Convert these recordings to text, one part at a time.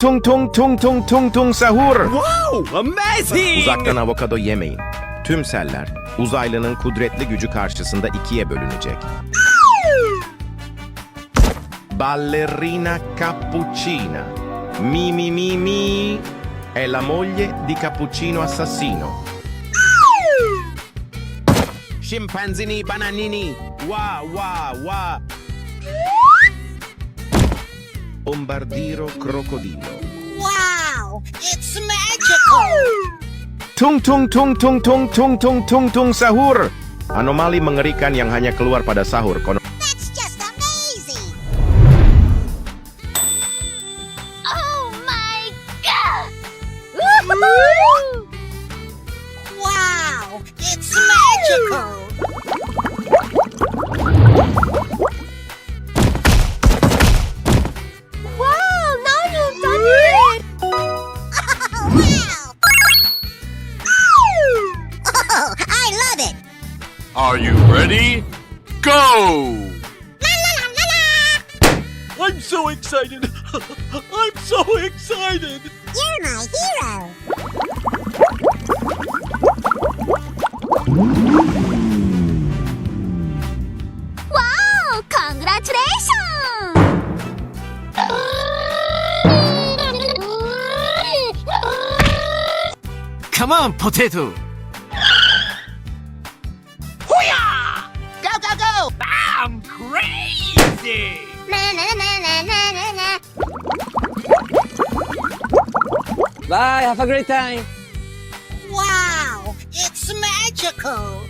Tung tung tung tung tung tung sahur. Wow, amazing! Uzaktan avokado yemeyin. Tüm seller uzaylının kudretli gücü karşısında ikiye bölünecek. Ballerina Cappuccina. Mi mi mi mi. È la moglie di Cappuccino assassino. Scimpanzini bananini. Wa wa wa. Bombardiro crocodilo. Wow, it's magical! Tung tung tung tung tung tung tung tung tung sahur. Anomali mengerikan yang hanya keluar pada sahur. That's just amazing! Oh my god! Woohoo! Wow, it's magical! Wow, now you've done it! Oh, wow! Oh, I love it! Are you ready? Go! La la la la la! I'm so excited! I'm so excited! You're my hero! Wow! Congratulations! Come on, potato! Hoo-yah! Go, go, go! I'm crazy! Na na na na na na na. Bye, have a great time. Wow! It's magical!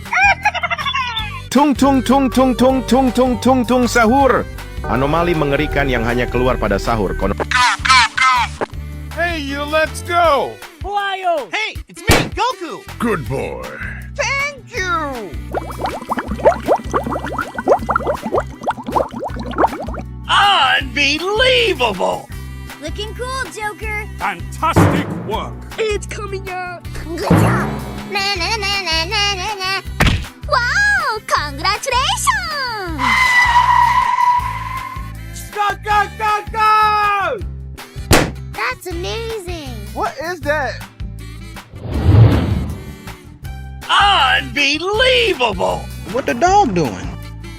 Tung tung tung tung tung tung tung tung tung sahur. Anomali mengerikan yang hanya keluar pada sahur. Hey, you, let's go! Wario! Hey, it's me, Goku! Good boy. Thank you! Unbelievable! Looking cool, Joker! Fantastic work! It's coming out. Good job! Na na na na na na na. Wow! Congratulations! Go, go, go, go! That's amazing! What is that? Unbelievable! What the dog doing?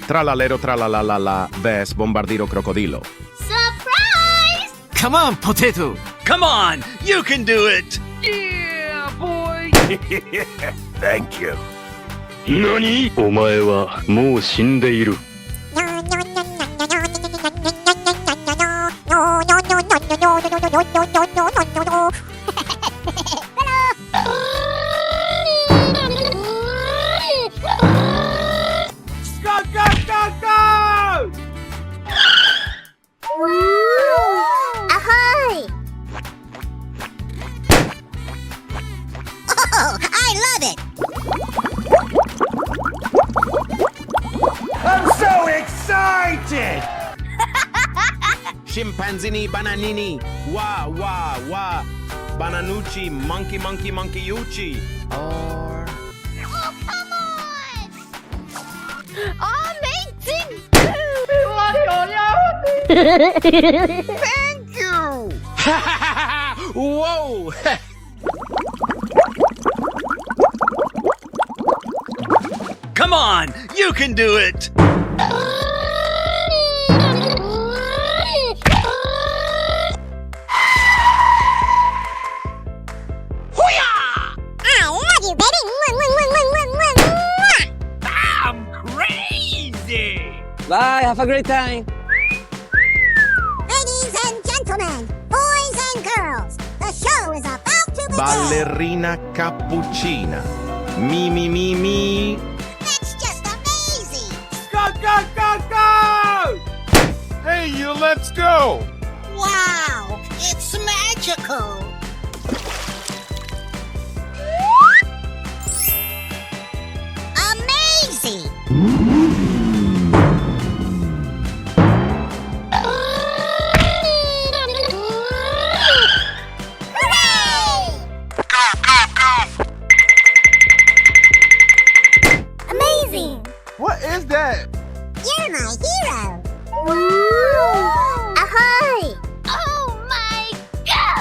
Tralalero tralalala. Ves bombardiro crocodilo. Surprise! Come on, potato! Come on, you can do it! Yeah, boy. Thank you. 何お前はもう死んでいる。Go, go, go, go! Ahoy! Oh, I love it! I'm so excited! Scimpanzini bananini. Wa wa wa. Bananucci monkey monkey monkeyucci. Or Oh, come on! Amazing! Thank you! Whoa! Come on, you can do it! Hoo-yah! I love you, baby! I'm crazy! Bye, have a great time. Ladies and gentlemen, boys and girls, the show is about to begin! Ballerina Cappuccina. Mi mi mi mi. That's just amazing! Go, go, go, go! Hey, you, let's go! Wow! It's magical! Amazing! Hooray! Amazing! What is that? You're my hero! Wow! Ahoy! Oh my god!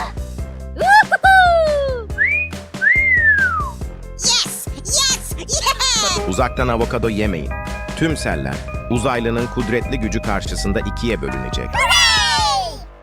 Uzaktan avokado yemeyin. Tüm seller uzaylının kudretli gücü karşısında ikiye bölünecek.